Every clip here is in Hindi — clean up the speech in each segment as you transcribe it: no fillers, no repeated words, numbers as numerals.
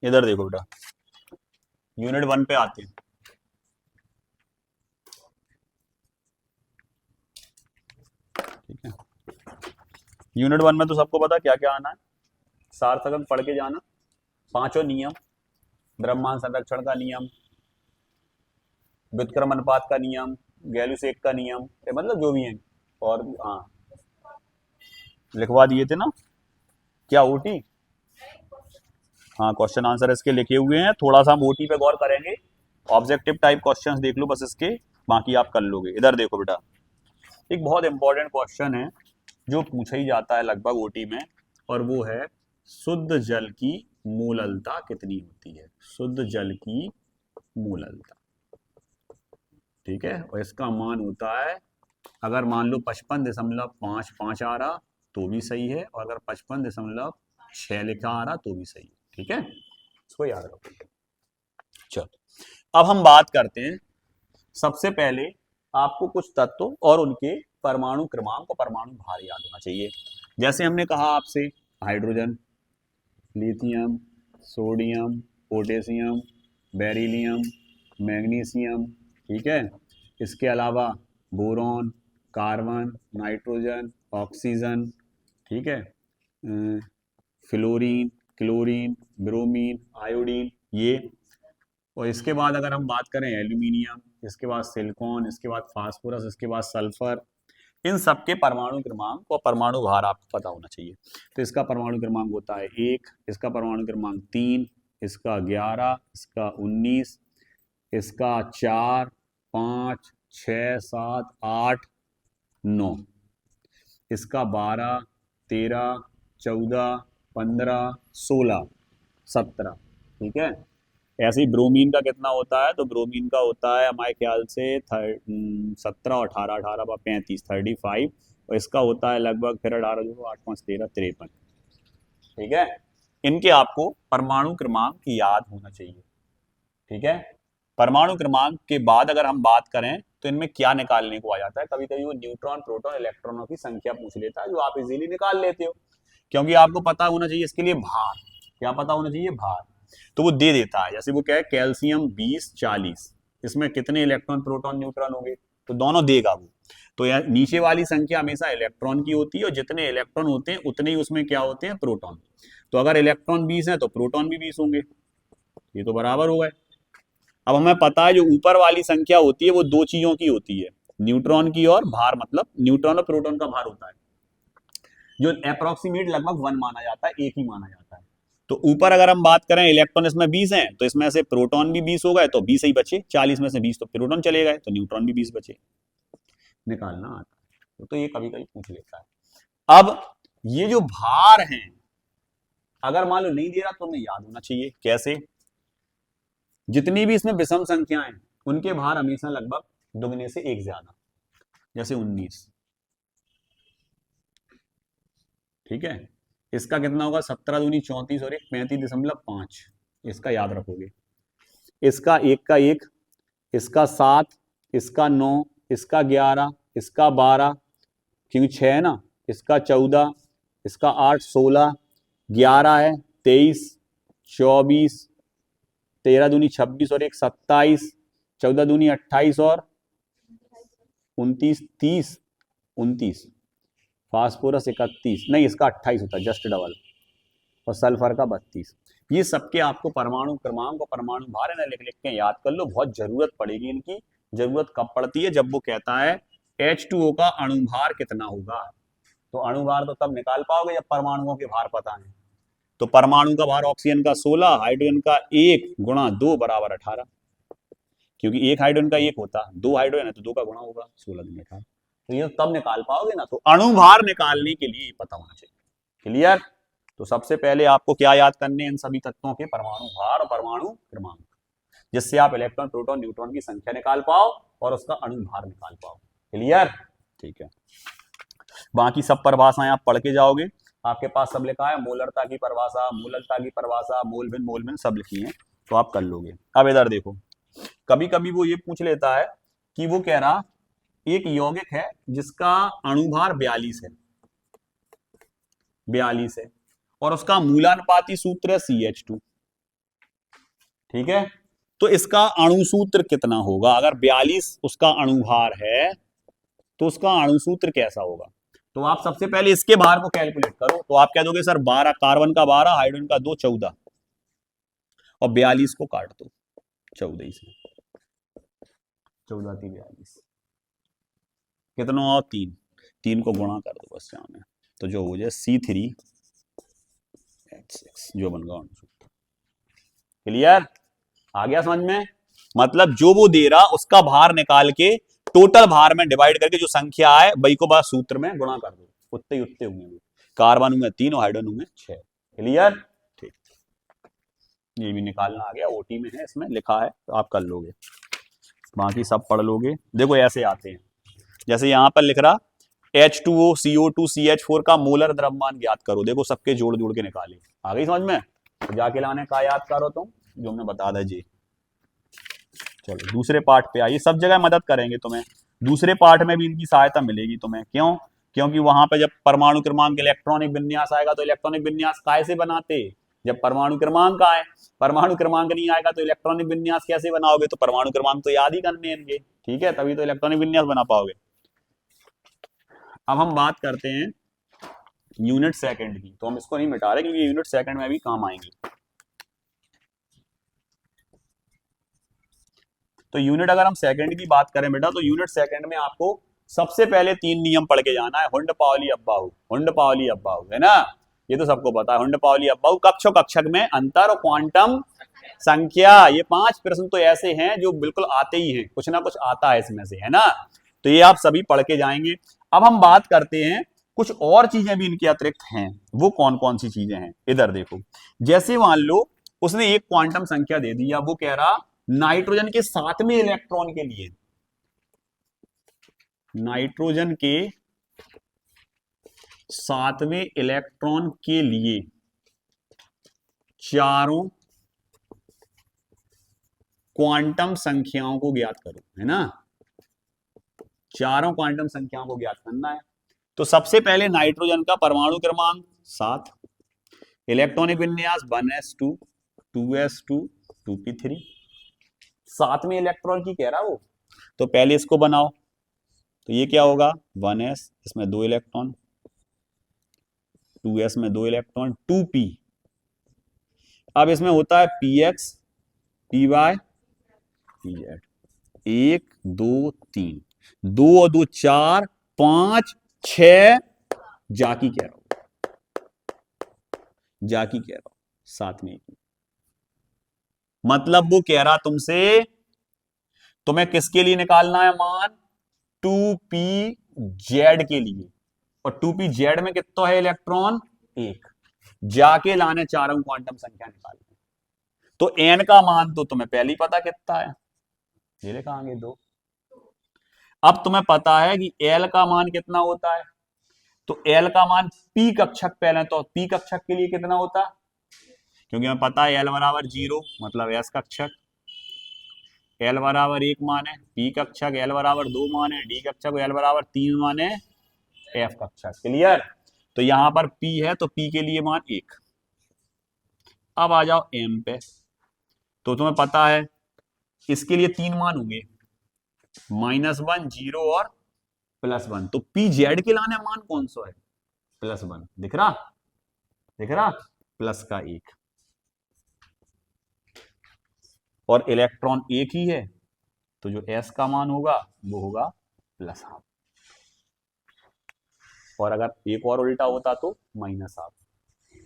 इधर देखो बेटा, यूनिट 1 पे आते हैं। ठीक है, यूनिट 1 में तो सबको पता क्या क्या आना है, सार्थक अंक पढ़ के जाना, पांचों नियम, द्रव्यमान संरक्षण का नियम, व्युत्क्रम अनुपात का नियम, गैलुसेक का नियम, ये मतलब जो भी है। और हाँ, लिखवा दिए थे ना, क्या ओटी? हाँ, क्वेश्चन आंसर इसके लिखे हुए हैं, थोड़ा सा हम ओटी पे गौर करेंगे। ऑब्जेक्टिव टाइप क्वेश्चंस देख लो बस इसके, बाकी आप कर लोगे। इधर देखो बेटा, एक बहुत इंपॉर्टेंट क्वेश्चन है जो पूछा ही जाता है लगभग ओटी में, और वो है शुद्ध जल की मोललता कितनी होती है? शुद्ध जल की मोललता। ठीक है, और इसका मान होता है, अगर मान लो 55.55 आ रहा तो भी सही है, और अगर 55.6 लिखा आ रहा तो भी सही है। ठीक है, इसको याद रखो। चलो, अब हम बात करते हैं। सबसे पहले आपको कुछ तत्वों और उनके परमाणु क्रमांक और परमाणु भार याद होना चाहिए। जैसे हमने कहा आपसे, hydrogen, lithium, sodium, potassium, beryllium, magnesium. ठीक है, इसके अलावा बोरॉन, कार्बन, नाइट्रोजन, ऑक्सीजन। ठीक है, फ्लोरीन, क्लोरीन, ब्रोमीन, आयोडीन, ये। और इसके बाद अगर हम बात करें एल्यूमिनियम, इसके बाद सिलिकॉन, इसके बाद फास्फोरस, इसके बाद सल्फर, इन सब के परमाणु क्रमांक और परमाणु भार आपको पता होना चाहिए। तो इसका परमाणु क्रमांक होता है 1, इसका परमाणु क्रमांक 3, इसका 11, इसका 19, इसका 4, 5, 6, 7, 8, 9, इसका 12, 13, 14, 15, 16, 17। ठीक है, ऐसे ही ब्रोमीन का कितना होता है? तो ब्रोमीन का होता है हमारे ख्याल से 17 और 18, 18 35, 35। और इसका होता है लगभग फिर 18 जो 8 5 13 53। ठीक है, इनके आपको परमाणु क्रमांक याद होना चाहिए। ठीक है, परमाणु क्रमांक के बाद अगर हम बात करें तो इनमें क्या निकालने को आ जाता है, कभी कभी वो न्यूट्रॉन, प्रोटॉन, इलेक्ट्रॉनों की संख्या पूछ लेता है, जो आप इजीली निकाल लेते हो, क्योंकि आपको पता होना चाहिए इसके लिए भार। क्या पता होना चाहिए? भार। तो वो दे देता है, जैसे वो क्या है, कैल्शियम 20 40, इसमें कितने इलेक्ट्रॉन, प्रोटॉन, न्यूट्रॉन होंगे, तो दोनों देगा वो। तो यार नीचे वाली संख्या हमेशा इलेक्ट्रॉन की होती है, और जितने इलेक्ट्रॉन होते हैं उतने ही उसमें क्या होते हैं, प्रोटॉन। तो अगर इलेक्ट्रॉन 20 है तो प्रोटॉन भी 20 होंगे, ये तो बराबर हो गए। अब हमें पता है जो ऊपर वाली संख्या होती है वो दो चीजों की होती है, न्यूट्रॉन की और भार, मतलब न्यूट्रॉन और प्रोटॉन का भार होता है, जो अप्रोक्सीमेट लगभग 1 माना जाता है, एक ही माना जाता है। तो ऊपर अगर हम बात करें, इलेक्ट्रॉन इसमें 20 हैं, तो इसमें से प्रोटॉन भी 20 हो गए, तो 20 ही बचे, 40 में से 20 तो प्रोटॉन चले गए, तो न्यूट्रॉन भी 20 बचे। निकालना आता है तो ये कभी कभी पूछ लेता है। अब ये जो भार हैं, अगर मान लो नहीं दे रहा तो हमें याद होना चाहिए कैसे, जितनी भी इसमें विषम संख्याएं उनके भार हमेशा लगभग दुगने से एक ज्यादा, जैसे 19। ठीक है, इसका कितना होगा, 17 दूनी 34 और 1 35.5, इसका याद रखोगे। इसका 1 का 1, इसका 7, इसका 9, इसका 11, इसका 12, क्योंकि 6 है ना, इसका 14, इसका 8, 16, 11 है 23, 24, 13 दूनी 26 और 1 27, 14 दूनी 28 और 29 30, 29, फास्फोरस 31, नहीं इसका 28 होता है, जस्ट डबल, और सल्फर का 32। ये सबके आपको परमाणु क्रमांक और परमाणु भार है ना, लिख लिख के याद कर लो, बहुत जरूरत पड़ेगी इनकी। जरूरत कब पड़ती है? जब वो कहता है H2O का अणुभार कितना होगा। तो अणुभार तो तब निकाल पाओगे जब परमाणुओं के भार पता है। तो परमाणु का भार ऑक्सीजन का 16, हाइड्रोजन का 1 गुणा 2 बराबर 18, क्योंकि एक हाइड्रोजन का 1 होता, 2 हाइड्रोजन है तो 2 का गुणा होगा, 16 दूनी 18। तो ये तब निकाल पाओगे ना, तो अणुभार निकालने के लिए पता होना चाहिए। क्लियर? तो सबसे पहले आपको क्या याद करने हैं, इन सभी तत्वों के परमाणु भार और परमाणु क्रमांक, जिससे आप इलेक्ट्रॉन, प्रोटॉन, न्यूट्रॉन की संख्या निकाल पाओ और उसका अणु भार निकाल पाओ। क्लियर? ठीक है, बाकी सब परिभाषाएं आप पढ़ के जाओगे, आपके पास सब लिखा है, मोलरता की परिभाषा, मोललता की परिभाषा, मोलविन मोलविन सब लिखी है, तो आप कर लोगे। अब इधर देखो, कभी कभी वो ये पूछ लेता है कि वो कह रहा एक यौगिक है जिसका अणुभार 42 है, 42 है, और उसका मूलानुपाती सूत्र है CH2। ठीक है, तो इसका अणुसूत्र कितना होगा? अगर 42 उसका अणुभार है तो उसका अणुसूत्र कैसा होगा? तो आप सबसे पहले इसके भार को कैलकुलेट करो। तो आप कह दोगे सर 12, कार्बन का 12, हाइड्रोजन का 2, 14, और 42 को काट दो 14 से, 14 थी 42, कितना और 3, 3 को गुणा कर दो बस यहाँ में, तो जो हो जाए C3H6 जो बन गया अणुसूत्र। क्लियर? आ गया समझ में? मतलब जो वो दे रहा उसका भार निकाल के टोटल भार में डिवाइड करके जो संख्या आए वही को बाद सूत्र में गुणा कर दो, उतने उतने होंगे। कार्बन में 3 और हाइड्रोजन में 6। क्लियर? ठीक, ये भी निकालना आ गया, ओटी में है, इसमें लिखा है तो आप कर लोगे, बाकी सब पढ़ लोगे। देखो ऐसे आते हैं, जैसे यहां पर लिख रहा H2O CO2 CH4 का मोलर द्रव्यमान ज्ञात करो। देखो सबके जोड़ जोड़ के निकाले, आ गई समझ में? तो जाके लाने का याद करो तुम, जो हमने बता दा जी। चलो दूसरे पार्ट पे आइए, सब जगह मदद करेंगे तुम्हें, दूसरे पार्ट में भी इनकी सहायता मिलेगी तुम्हें। क्यों? क्योंकि वहां पे जब परमाणु क्रमांक इलेक्ट्रॉनिक विन्यास आएगा तो इलेक्ट्रॉनिक विन्यास कैसे बनाते? जब परमाणु क्रमांक आए, परमाणु क्रमांक नहीं आएगा तो इलेक्ट्रॉनिक विन्यास कैसे बनाओगे? तो परमाणु क्रमांक तो याद ही करने इनके, ठीक है, तभी तो इलेक्ट्रॉनिक विन्यास बना पाओगे। अब हम बात करते हैं यूनिट सेकंड की, तो हम इसको नहीं मिटा रहे क्योंकि यूनिट सेकंड में भी काम आएंगे। तो यूनिट अगर हम सेकंड की बात करें बेटा, तो यूनिट सेकंड में आपको सबसे पहले 3 नियम पढ़ के जाना है। हुंड पावली अब्बाहु, हुंड पावली अब्बाहु, है ना? ये तो सबको पता है, हुंड पावली अब्बाहु, कक्ष और कक्षक में अंतर और क्वांटम संख्या। ये 5 प्रश्न तो ऐसे हैं जो बिल्कुल आते ही हैं, कुछ ना कुछ आता है इसमें से, है ना? तो ये आप सभी पढ़ के जाएंगे। अब हम बात करते हैं कुछ और चीजें भी इनके अतिरिक्त हैं, वो कौन कौन सी चीजें हैं इधर देखो। जैसे मान लो उसने एक क्वांटम संख्या दे दी, अब वो कह रहा नाइट्रोजन के 7वें इलेक्ट्रॉन के लिए, नाइट्रोजन के 7वें इलेक्ट्रॉन के लिए चारों क्वांटम संख्याओं को ज्ञात करो, है ना? चारों क्वांटम संख्याओं को ज्ञात करना है। तो सबसे पहले नाइट्रोजन का परमाणु क्रमांक 7, इलेक्ट्रॉनिक विन्यास 1s2 2s2 2p3, 7वें इलेक्ट्रॉन की कह रहा वो, तो पहले इसको बनाओ। तो ये क्या होगा? 1s, इसमें 2 इलेक्ट्रॉन, 2s में 2 इलेक्ट्रॉन, 2p, अब इसमें होता है px py pz, 1 2 3, 2 और 2 4 5 6, जाकी कह रहा हूं, जाकी कह रहा हूं 7वें की। मतलब वो कह रहा तुमसे, तुम्हें किसके लिए निकालना है मान? 2pz के लिए, और 2pz में कितना है इलेक्ट्रॉन? 1, जाके लाने चारों क्वांटम संख्या निकालनी। तो n का मान तो तुम्हें पहले ही पता कितना है, ये लिखा आगे 2। अब तुम्हें पता है कि l का मान कितना होता है, तो l का मान p कक्षक, पहले तो p कक्षक के लिए कितना होता है, क्योंकि हमें पता है l बराबर 0 मतलब s कक्षक, l बराबर 1 मान है p कक्षक, l बराबर 2 मान है d कक्षक, l बराबर 3 मान है f कक्षक। क्लियर? तो यहां पर p है तो p के लिए मान 1। अब आ जाओ m पे, तो तुम्हें पता है इसके लिए 3 मान होंगे, -1 0 और +1, तो pz के लाने मान कौन सा है? +1, दिख रहा, दिख रहा, प्लस का 1, और इलेक्ट्रॉन एक ही है तो जो s का मान होगा वो होगा +12, और अगर एक और उल्टा होता तो -12।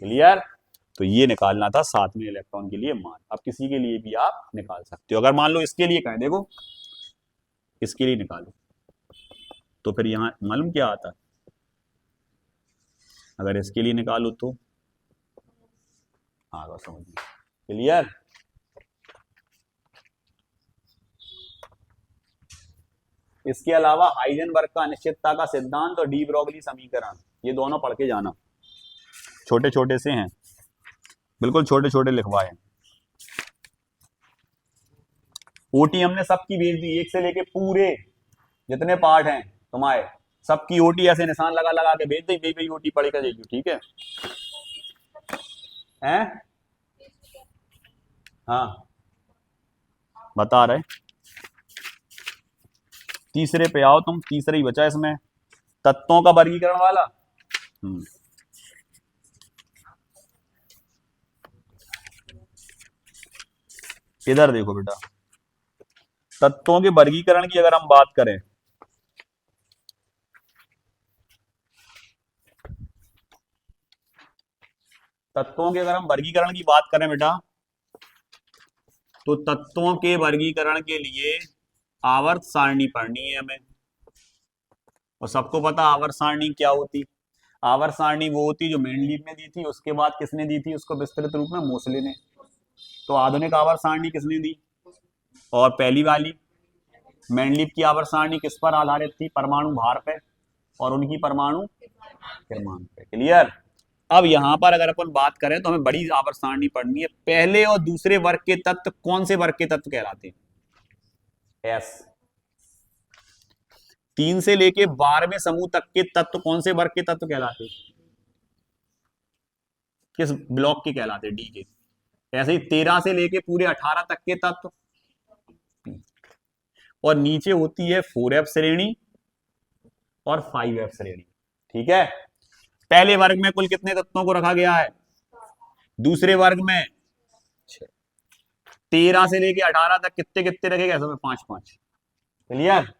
क्लियर? तो ये निकालना था 7वें इलेक्ट्रॉन के लिए मान। अब किसी के लिए भी आप निकाल सकते हो, अगर मान लो इसके लिए कहें, देखो इसके लिए निकालो, तो फिर यहां मालूम क्या आता है? अगर इसके लिए निकालो तो आगे समझिए। क्लियर? इसके अलावा हाइजेनबर्ग का अनिश्चितता का सिद्धांत और डी ब्रोगली समीकरण, ये दोनों पढ़ के जाना, छोटे छोटे से हैं, बिल्कुल छोटे छोटे लिखवाए। ओटी हमने सबकी भेज दी, एक से लेके पूरे जितने पार्ट हैं तुम्हारे सबकी ओटी ऐसे निशान लगा लगा के भेज दी, भाई ओटी पढ़ के देखियो, ठीक है? हैं? हाँ बता रहे। तीसरे पे आओ तुम, तीसरे ही बचा इसमें, तत्वों का वर्गीकरण वाला। इधर देखो बेटा, तत्वों के वर्गीकरण की अगर हम बात करें, तत्वों के अगर हम वर्गीकरण की बात करें बेटा, तो तत्वों के वर्गीकरण के लिए आवर्त सारणी पढ़नी है हमें। और सबको पता आवर्त सारणी क्या होती। आवर्त सारणी वो होती जो मेंडलीव ने दी थी, उसके बाद किसने दी थी उसको विस्तृत रूप में, मोसले ने। तो आधुनिक आवर्त सारणी किसने दी? और पहली वाली मेंडलीव की आवर्त सारणी किस पर आधारित थी? परमाणु भार पे और उनकी परमाणु क्रमांक पे। क्लियर। अब यहां पर अगर अपन बात करें तो हमें बड़ी आवर्त सारणी पढ़नी है। पहले और दूसरे वर्ग के तत्व कौन से वर्ग के तत्व कहलाते हैं? एस। 3 से लेके 12वें समूह तक के तत्व कौन से वर्ग के तत्व कहलाते? किस ब्लॉक के कहलाते? डी के। ऐसे ही 13 से लेके पूरे 18 तक के तत्व। और नीचे होती है 4F श्रेणी और 5F श्रेणी। ठीक है। पहले वर्ग में कुल कितने तत्वों को रखा गया है? दूसरे वर्ग में 13 से लेके 18 तक कितने कितने रखे गए? सब 5-5। क्लियर।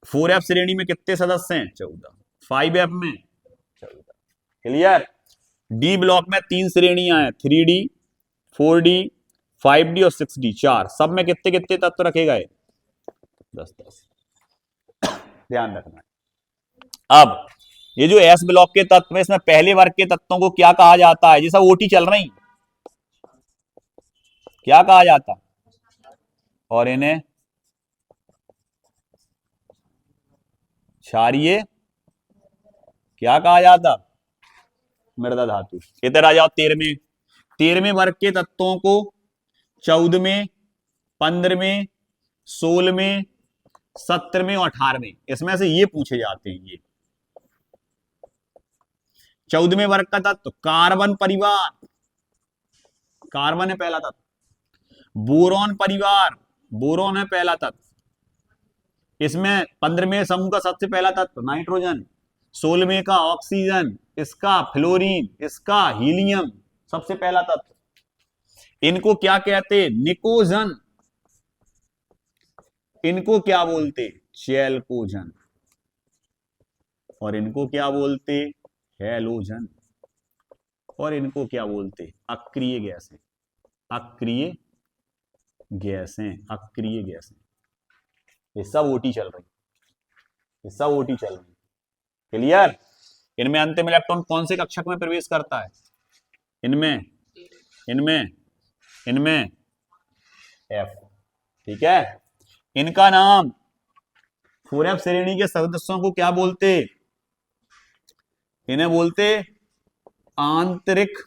4F श्रेणी में कितने सदस्य हैं? 14। 5F में 14। क्लियर। डी ब्लॉक में 3 श्रेणियां हैं, 3D, 4D, 5D और 6D, 4। सब में कितने कितने तत्व रखे गए? 10-10। ध्यान रखना। अब ये जो एस ब्लॉक के तत्व है, इसमें पहले वर्ग के तत्वों को क्या कहा जाता है? जैसा ओटी चल रही, क्या कहा जाता? और इन्हें क्षारीय क्या कहा जाता? मृदा धातु। इधर आ जाओ 13वें वर्ग के तत्वों को 14वें, 15वें, 16वें, 17वें और 18वें, इसमें से ये पूछे जाते हैं। ये 14वें वर्ग का तत्व कार्बन परिवार, कार्बन है पहला तत्व। बोरॉन परिवार, बोरॉन है पहला तत्व। इसमें 15वें समूह का सबसे पहला तत्व नाइट्रोजन, 16वें का ऑक्सीजन, इसका फ्लोरीन, इसका हीलियम, सबसे पहला तत्व। इनको क्या कहते? निकोजन। इनको क्या बोलते? चैल्कोजन। और इनको क्या बोलते? हैलोजन। और इनको क्या बोलते? अक्रिय गैसें। अक्रिय गैसें, अक्रिय गैसें। ये सब ओटी चल रही, ये सब ओटी चल रही। क्लियर। इनमें अंतिम इलेक्ट्रॉन कौन से कक्षक में प्रवेश करता है? इनमें, इनमें, इनमें एफ। ठीक है। इनका नाम 4F श्रेणी के सदस्यों को क्या बोलते? इन्हें बोलते आंतरिक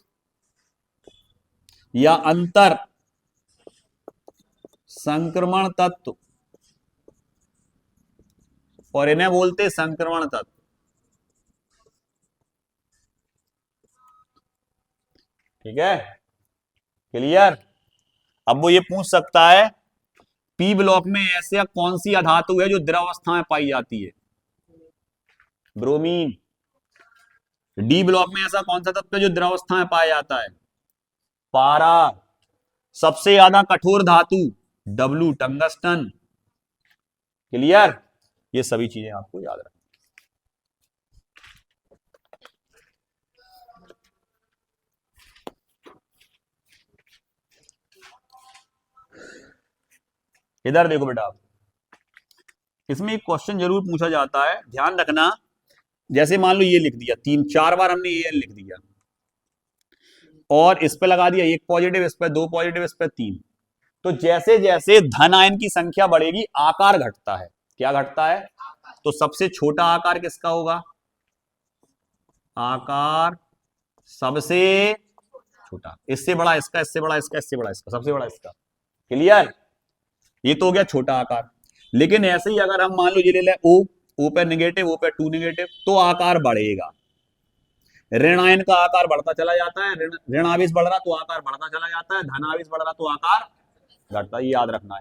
या अंतर संक्रमण तत्व, और इन्हें बोलते संक्रमण तत्व। ठीक है। क्लियर। अब वो ये पूछ सकता है पी ब्लॉक में ऐसे कौन सी अधातु है जो द्रवावस्था में पाई जाती है? ब्रोमीन। डी ब्लॉक में ऐसा कौन सा तत्व है जो द्रवावस्था में पाया जाता है? पारा। सबसे ज्यादा कठोर धातु डब्लू, टंगस्टन। क्लियर। ये सभी चीजें आपको याद रखनी। इधर देखो बेटा, इसमें एक क्वेश्चन जरूर पूछा जाता है, ध्यान रखना। जैसे मान लो ये लिख दिया, 3-4 बार हमने ये लिख दिया और इस पे लगा दिया 1 पॉजिटिव, इस पे 2 पॉजिटिव, इस पे 3। तो जैसे जैसे धन आयन की संख्या बढ़ेगी आकार घटता है। क्या घटता है? तो सबसे छोटा आकार किसका होगा? आकार सबसे छोटा, इससे बड़ा इसका, इससे बड़ा इसका, इससे बड़ा इसका, सबसे बड़ा इसका। क्लियर। ये तो हो गया छोटा आकार। लेकिन ऐसे ही अगर हम मान लो ये ले लें ओ पे नेगेटिव, ओ पे 2 नेगेटिव, तो आकार बढ़ेगा। ऋण आयन का आकार बढ़ता चला जाता है, ऋण आवेश बढ़ रहा तो आकार बढ़ता चला जाता है, धन आवेश बढ़ रहा तो आकार घटता है। ये याद रखना है।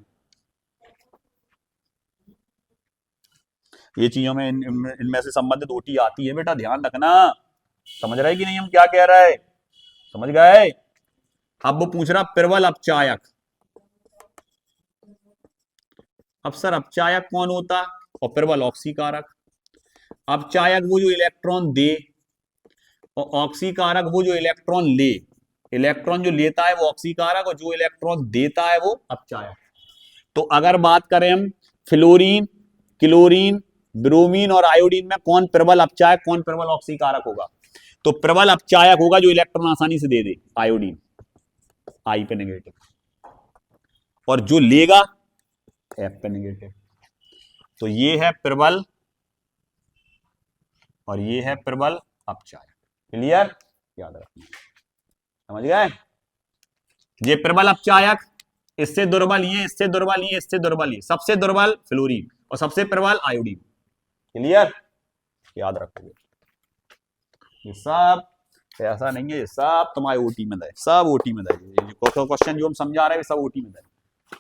ये चीजों में इनमें से संबंधित ओटी आती है बेटा, ध्यान रखना। समझ रहे कि नहीं हम क्या कह रहे हैं? समझ गए? अब वो पूछ रहा प्रबल अपचायक। अब सर अपचायक कौन होता और प्रबल ऑक्सीकारक? अपचायक वो जो इलेक्ट्रॉन दे और ऑक्सीकारक वो जो इलेक्ट्रॉन ले। इलेक्ट्रॉन जो लेता है वो ऑक्सीकारक और जो इलेक्ट्रॉन देता है वो अपचायक। तो अगर बात करें हम फ्लोरीन, क्लोरीन, ब्रोमीन और आयोडीन में कौन प्रबल अपचायक कौन प्रबल ऑक्सीकारक होगा? तो प्रबल अपचायक होगा जो इलेक्ट्रॉन आसानी से दे दे, आयोडीन, आई पे नेगेटिव, और जो लेगा एफ पे नेगेटिव। तो ये है प्रबल और ये है प्रबल अपचायक। क्लियर? याद रखना। समझ गए? ये प्रबल अपचायक, इससे दुर्बल ये, इससे दुर्बल ये, इससे दुर्बल ये, सबसे दुर्बल फ्लोरीन और सबसे प्रबल आयोडीन। क्लियर? याद रखोगे। ये सब ऐसा नहीं है, ये सब तुम्हारे ओटी में दे, सब ओटी में दे। क्वेश्चन जो हम समझा रहे हैं सब ओटी में दे।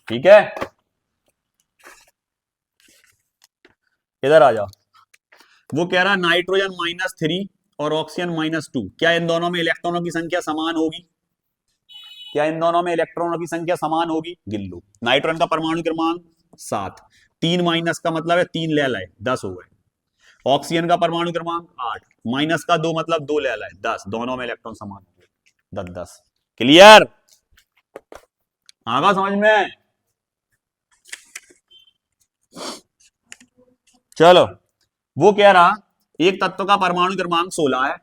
ठीक है, इधर आ जाओ। वो कह रहा नाइट्रोजन -3 और ऑक्सीजन -2, क्या इन दोनों में इलेक्ट्रॉनों की संख्या समान होगी? क्या इन दोनों में इलेक्ट्रॉनों की संख्या समान होगी? गिन लो। नाइट्रोजन का परमाणु क्रमांक 7, 3 माइनस का मतलब है 3 ले लाए, 10 हो गए। ऑक्सीजन का परमाणु क्रमांक 8, माइनस का 2 मतलब 2 ले लाए, 10। दोनों में इलेक्ट्रॉन समान हो गए, 10 10। क्लियर? आगा समझ में? चलो, वो कह रहा एक तत्व का परमाणु क्रमांक 16 है।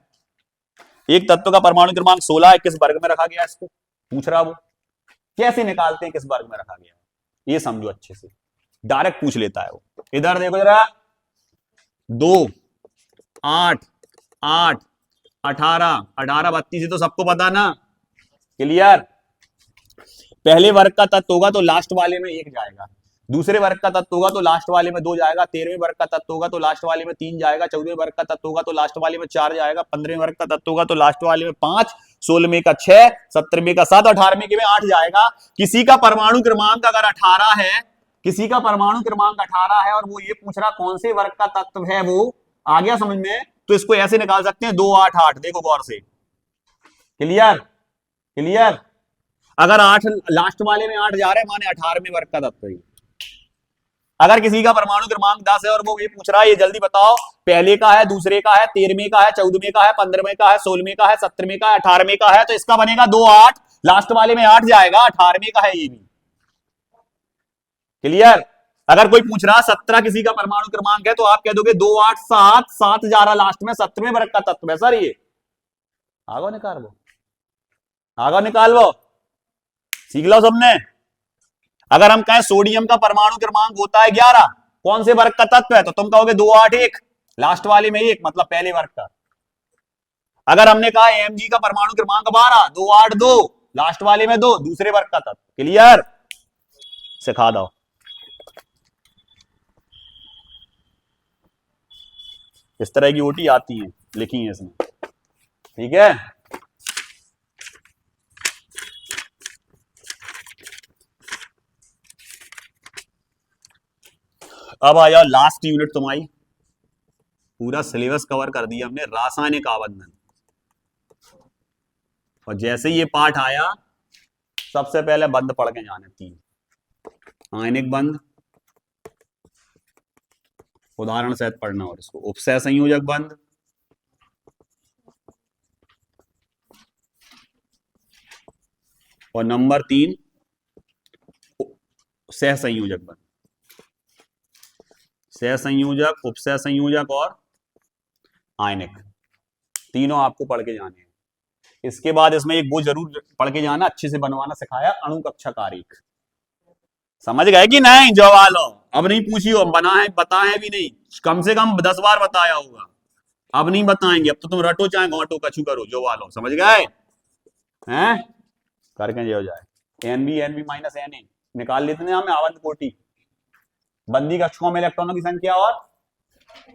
एक तत्व का परमाणु क्रमांक 16 है, किस वर्ग में रखा गया? इसको पूछ रहा। वो कैसे निकालते हैं किस वर्ग में रखा गया? ये समझो अच्छे से, डायरेक्ट पूछ लेता है वो। इधर देखो जरा, 2 8 8 18 18 32 तो सबको पता ना। क्लियर? पहले वर्ग का तत्व होगा तो लास्ट वाले में 1 जाएगा, दूसरे वर्ग का तत्व होगा तो लास्ट वाले में 2 जाएगा, 13वें वर्ग का तत्व होगा तो लास्ट वाले में 3 जाएगा, 14वें वर्ग का तत्व होगा तो लास्ट वाले में 4 जाएगा, 15वें वर्ग का तत्व होगा तो लास्ट वाले में 5, 16वें का 6, 17वें का 7, 18वें के में 8 जाएगा। किसी का परमाणु क्रमांक अगर 18 है, किसी का परमाणु क्रमांक 18 है और वो ये पूछ रहा कौन से वर्ग का तत्व है, वो आ गया समझ में? तो इसको ऐसे निकाल सकते हैं 2 8 8। देखो गौर से। क्लियर? क्लियर? अगर 8 लास्ट वाले में 8 जा रहे माने 18वें वर्ग का तत्व है। अगर किसी का परमाणु क्रमांक 10 है और वो ये पूछ रहा है ये जल्दी बताओ पहले का है, दूसरे का है, 13वें का है, 14वें का है, 15वें का है, 16वें का है, 17वें का है, 18वें का है, तो इसका बनेगा 2 8, लास्ट वाले में 8 जाएगा, 18वें का है ये भी। क्लियर? अगर कोई पूछ रहा 17 किसी का परमाणु क्रमांक है तो आप कह दोगे 2 8 7 7 जा रहा लास्ट में, 17वें वर्ग का तत्व है सर ये। आगे निकाल वो, आगे निकाल वो, सीख लो सबने। अगर हम कहें सोडियम का परमाणु क्रमांक होता है 11, कौन से वर्ग का तत्व है? तो तुम कहोगे 2 8 1, लास्ट वाले में 1 मतलब पहले वर्ग का। अगर हमने कहा Mg का परमाणु क्रमांक 12, 2 8 2, लास्ट वाले में 2, दूसरे वर्ग का तत्व। क्लियर? सिखा दो। इस तरह की ओटी आती है, लिखी है इसमें। ठीक है, अब आ जाओ लास्ट यूनिट तुम्हारी। पूरा सिलेबस कवर कर दिया हमने, रासायनिक आबंधन। और जैसे ये पाठ आया सबसे पहले बंद पढ़ के जाने 3 आयनिक बंध, उदाहरण सहित पढ़ना, और इसको उपसह संयोजक बंध, और नंबर 3 सह संयोजक बंध। सह संयोजक, उपसह संयोजक और आयनिक, तीनों आपको पढ़ के जाने हैं। इसके बाद इसमें एक वो जरूर पढ़ के जाना, अच्छे से बनवाना सिखाया, अणु कक्षा आरेख। समझ गए कि नहीं? जवाब लो। अब नहीं पूछियो, बना है बताए भी नहीं, कम से कम 10 बार बताया होगा, अब नहीं बताएंगे। अब तो तुम रटो चाहे घोटो कछु करो, जो वालो। समझ गए हैं? करके जो जाए N B minus N A निकाल लेते हैं हमें आबंध कोटि। बंदी कक्षकों में इलेक्ट्रॉनों की संख्या और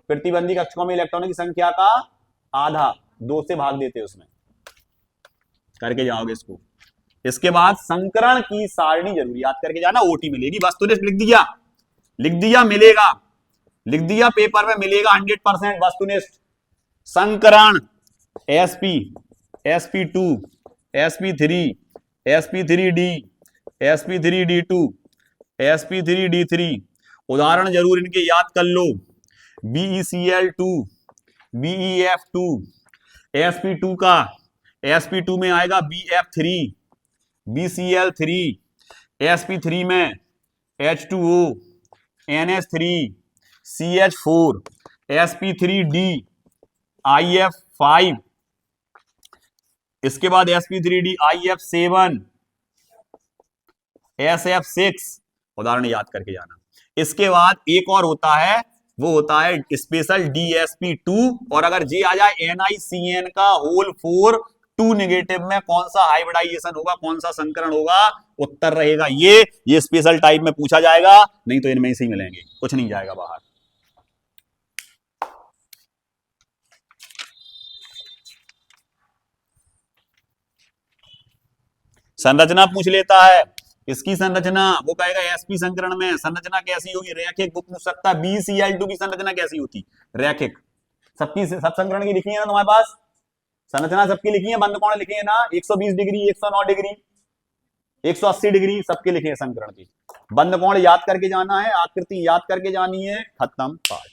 प्रतिबंधी कक्षकों में इलेक्ट्रॉनों की संख्या का आधा, 2 से भाग देते उसमें। करके जाओगे इसको। इसके बाद संकरण की सारणी जरूर याद करके जाना, ओटी मिलेगी। वस्तुनिष्ठ लिख दिया, लिख दिया, मिलेगा। लिख दिया, पेपर में मिलेगा 100% वस्तुनिष्ठ। संकरण sp, sp2, sp3, sp3d, sp3d2, sp3d3। उदाहरण जरूर इनके याद कर लो। BeCl2, BeF2, sp2 का sp2 में आएगा BF3, BCl3, sp3 में H2O, NH3, CH4, sp3d, IF5, इसके बाद sp3d, IF7, SF6। उदाहरण याद करके जाना। इसके बाद एक और होता है, वो होता है स्पेशल DsP2, और अगर जे आ जाए NiCN का होल 4 2 नेगेटिव में कौन सा हाइब्रिडाइजेशन होगा, कौन सा संकरण होगा? उत्तर रहेगा ये स्पेशल टाइप में पूछा जाएगा, नहीं तो इनमें से ही मिलेंगे, कुछ नहीं जाएगा बाहर। संरचना पूछ लेता है, इसकी संरचना, वो कहेगा sp संकरण में संरचना कैसी होगी, रैखिक। वो पूछ सकता है BeCl2 की संरचना कैसी होती, रैखिक। सबकी सब संकरण की लिखी है ना तुम्हारे पास, संरचना सबकी लिखी है, बंद कोण लिखे हैं ना, 120 डिग्री, 109 डिग्री, 180 डिग्री, सबके लिखे हैं संकरण की। बंद कोण याद करके जाना है, आकृति याद करके जानी है, खत्म पाठ।